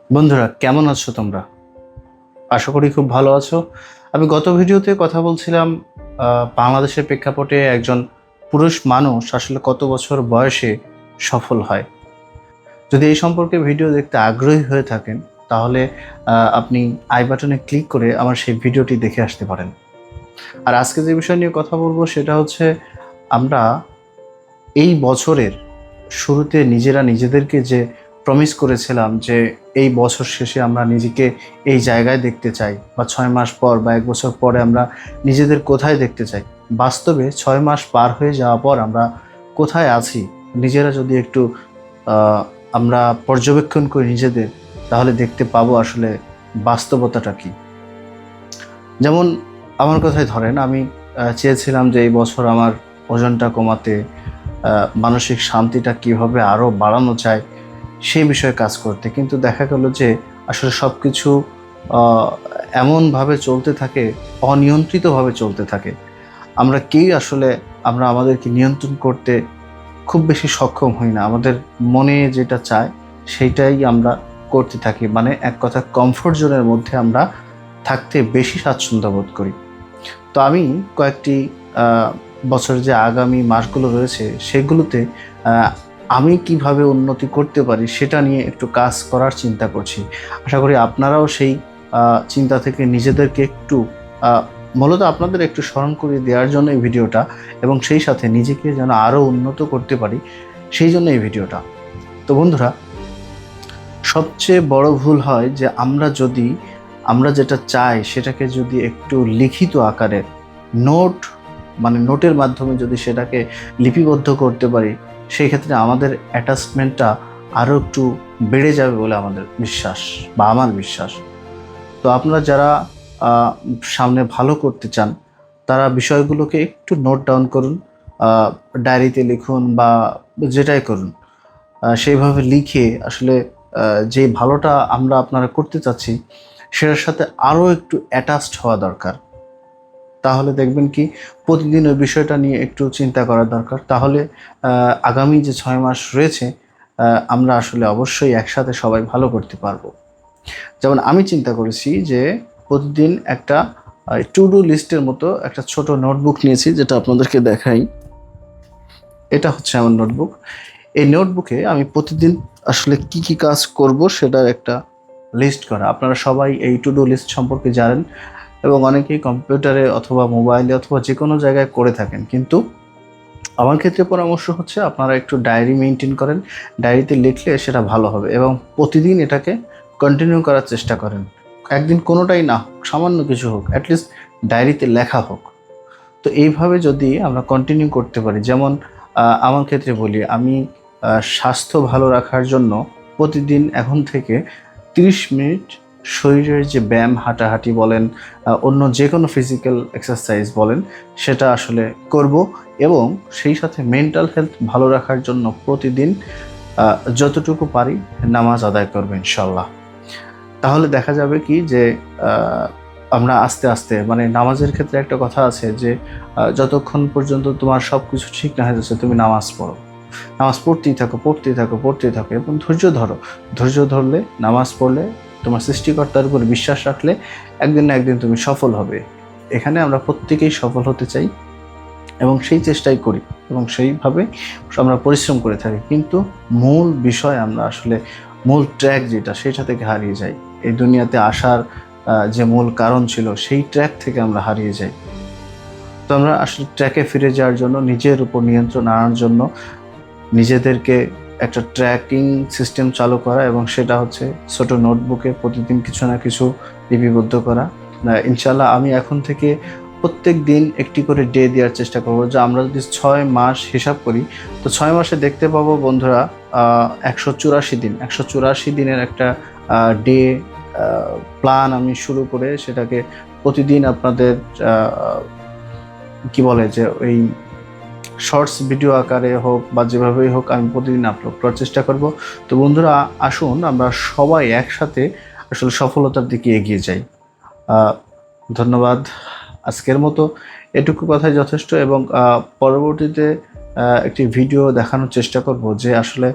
বন্ধুরা, কেমন আছো তোমরা? আশা করি খুব ভালো আছো। আমি গত ভিডিওতে কথা বলছিলাম বাংলাদেশের প্রেক্ষাপটে একজন পুরুষ মানুষ আসলে কত বছর বয়সে সফল হয়। যদি এই সম্পর্কে ভিডিও দেখতে আগ্রহী হয়ে থাকেন, তাহলে আপনি আই বাটনে ক্লিক করে আমার সেই ভিডিওটি দেখে আসতে পারেন। আর আজকে যে বিষয় নিয়ে কথা বলবো সেটা হচ্ছে, আমরা এই বছরের শুরুতে নিজেরা নিজেদেরকে যে প্রমিস করেছিলাম যে এই বছর শেষে আমরা নিজেকে এই জায়গায় দেখতে চাই, বা 6 মাস পর বা 1 বছর পরে আমরা নিজেদের কোথায় দেখতে চাই। বাস্তবে 6 মাস পার হয়ে যাওয়ার পর আমরা কোথায় আছি নিজেরা যদি একটু আমরা পর্যবেক্ষণ করি নিজেদের, তাহলে দেখতে পাবো আসলে বাস্তবতাটা কি। যেমন আমার কথাই ধরেন, আমি চেয়েছিলাম যে এই বছর আমার ওজনটা কমাতে, মানসিক শান্তিটা কিভাবে আরও বাড়ানো যায় সেই বিষয়ে কাজ করতে। কিন্তু দেখা গেল যে আসলে সব কিছু এমনভাবে চলতে থাকে, অনিয়ন্ত্রিতভাবে চলতে থাকে। আমরা কেউই আসলে আমরা আমাদেরকে নিয়ন্ত্রণ করতে খুব বেশি সক্ষম হই না। আমাদের মনে যেটা চায় সেইটাই আমরা করতে থাকি। মানে এক কথা, কমফোর্ট জোনের মধ্যে আমরা থাকতে বেশি স্বাচ্ছন্দ্য বোধ করি। তো আমি কয়েকটি বছরের যে আগামী মাসগুলো রয়েছে সেগুলোতে আমি কিভাবে উন্নতি করতে পারি সেটা নিয়ে একটু কাজ করার চিন্তা করছি। আশা করি আপনারাও সেই চিন্তা থেকে নিজেদেরকে একটু মূলত আপনাদের একটু স্মরণ করিয়ে দেওয়ার জন্য এই ভিডিওটা, এবং সেই সাথে নিজেকে যেন আরও উন্নত করতে পারি সেই জন্য এই ভিডিওটা। তো বন্ধুরা, সবচেয়ে বড় ভুল হয় যে আমরা যেটা চাই সেটাকে যদি একটু লিখিত আকারে নোট, মানে নোটের মাধ্যমে যদি সেটাকে লিপিবদ্ধ করতে পারি, সেই ক্ষেত্রে আমাদের অ্যাটাচমেন্টটা আরও একটু বেড়ে যাবে বলে আমাদের বিশ্বাস, বা আমার বিশ্বাস। তো আপনারা যারা আহ, সামনে ভালো করতে চান, তারা বিষয়গুলোকে একটু নোট ডাউন করুন, ডায়েরিতে লিখুন বা যেটাই করুন। সেইভাবে লিখে আসলে যে ভালোটা আমরা আপনারা করতে চাচ্ছি সেটার সাথে আরও একটু অ্যাটাচড হওয়া দরকার। তাহলে দেখবেন কি, প্রতিদিন ওই বিষয়টা নিয়ে একটু চিন্তা করা দরকার। তাহলে আগামী যে 6 মাস রয়েছে, আমরা আসলে অবশ্যই একসাথে সবাই ভালো করতে পারবো। যেমন আমি চিন্তা করেছি যে প্রতিদিন একটা টু ডু লিস্টের মতো একটা ছোট নোটবুক নিয়েছি, যেটা আপনাদেরকে দেখাই। এটা হচ্ছে আমার নোটবুক। এই নোটবুকে আমি প্রতিদিন আসলে কি কি কাজ করব সেটার একটা লিস্ট করা। আপনারা সবাই এই টু ডু লিস্ট সম্পর্কে জানেন, এবং অনেকেই কম্পিউটারে অথবা মোবাইলে অথবা যে কোনো জায়গায় করে থাকেন। কিন্তু আমার ক্ষেত্রে পরামর্শ হচ্ছে, আপনারা একটু ডায়েরি মেনটেন করেন। ডায়েরিতে লিখলে সেটা ভালো হবে, এবং প্রতিদিন এটাকে কন্টিনিউ করার চেষ্টা করেন। একদিন কোনোটাই না হোক, সামান্য কিছু হোক, অ্যাটলিস্ট ডায়েরিতে লেখা হোক। তো এইভাবে যদি আমরা কন্টিনিউ করতে পারি, যেমন আমার ক্ষেত্রে বলি, আমি স্বাস্থ্য ভালো রাখার জন্য প্রতিদিন এখন থেকে 30 মিনিট শরীরের যে ব্যায়াম, হাঁটাহাঁটি বলেন, অন্য যে কোনো ফিজিক্যাল এক্সারসাইজ বলেন, সেটা আসলে করব। এবং সেই সাথে মেন্টাল হেলথ ভালো রাখার জন্য প্রতিদিন যতটুকু পারি নামাজ আদায় করবো ইনশাল্লাহ। তাহলে দেখা যাবে কি যে আমরা আস্তে আস্তে, মানে নামাজের ক্ষেত্রে একটা কথা আছে যে যতক্ষণ পর্যন্ত তোমার সব কিছু ঠিক না হয়ে যাচ্ছে, তুমি নামাজ পড়ো। নামাজ পড়তেই থাকো, পড়তেই থাকো, পড়তেই থাকো, এবং ধৈর্য ধরো। ধৈর্য ধরলে, নামাজ পড়লে, তোমার সৃষ্টিকর্তার উপর বিশ্বাস রাখলে একদিন না একদিন তুমি সফল হবে। এখানে আমরা প্রত্যেকেই সফল হতে চাই, এবং সেই চেষ্টাই করি, এবং সেইভাবে আমরা পরিশ্রম করে থাকি। কিন্তু মূল বিষয় আমরা আসলে মূল ট্র্যাক যেটা, সেটা থেকে হারিয়ে যাই। এই দুনিয়াতে আসার যে মূল কারণ ছিল, সেই ট্র্যাক থেকে আমরা হারিয়ে যাই। তো আমরা আসলে ট্র্যাকে ফিরে যাওয়ার জন্য, নিজের উপর নিয়ন্ত্রণ আনার জন্য নিজেদেরকে একটা ট্র্যাকিং সিস্টেম চালু করা, এবং সেটা হচ্ছে ছোট নোটবুকে প্রতিদিন কিছু না কিছু লিপিবদ্ধ করা। ইনশাল্লাহ আমি এখন থেকে প্রত্যেক দিন একটি করে ডে দেওয়ার চেষ্টা করবো। যে আমরা যদি 6 মাস হিসাব করি, তো 6 মাসে দেখতে পাবো বন্ধুরা 184 দিন। 184 দিনের একটা ডে প্ল্যান আমি শুরু করে সেটাকে প্রতিদিন আপনাদের কি বলে যে ওই শর্টস ভিডিও আকারে হোক বা যেভাবেই হোক, আমি প্রতিদিন আপলোড করার চেষ্টা করব। তো বন্ধুরা, আসুন আমরা সবাই একসাথে আসলে সফলতার দিকে এগিয়ে যাই। ধন্যবাদ। আজকের মতো এটুকু কথাই যথেষ্ট, এবং পরবর্তীতে একটি ভিডিও দেখানোর চেষ্টা করব যে আসলে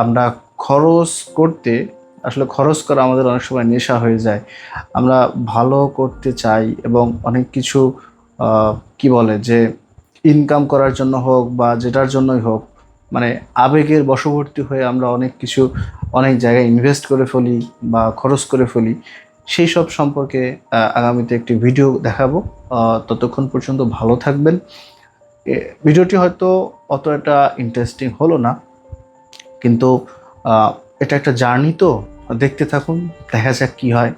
আমরা খরচ করতে আসলে খরচ করা আমাদের অনেক সময় নেশা হয়ে যায়। আমরা ভালো করতে চাই এবং অনেক কিছু কি বলে যে ইনকাম করার জন্য হোক বা যেটার জন্যই হোক, মানে আবেগের বশবর্তী হয়ে আমরা অনেক কিছু অনেক জায়গায় ইনভেস্ট করে ফেলি বা খরচ করে ফেলি। সেই সব সম্পর্কে আগামীতে একটি ভিডিও দেখাবো। ততক্ষণ পর্যন্ত ভালো থাকবেন। ভিডিওটি হয়তো অত একটা ইন্টারেস্টিং হলো না, কিন্তু আহ, এটা একটা জার্নি, তো দেখতে থাকুন, দেখা যাক কি হয়।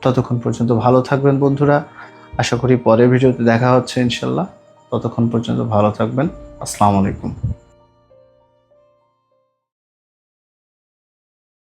ততক্ষণ পর্যন্ত ভালো থাকবেন বন্ধুরা। আশা করি পরের ভিডিওতে দেখা হচ্ছে ইনশাল্লাহ। ততক্ষণ পর্যন্ত ভালো থাকবেন। আসসালামু আলাইকুম।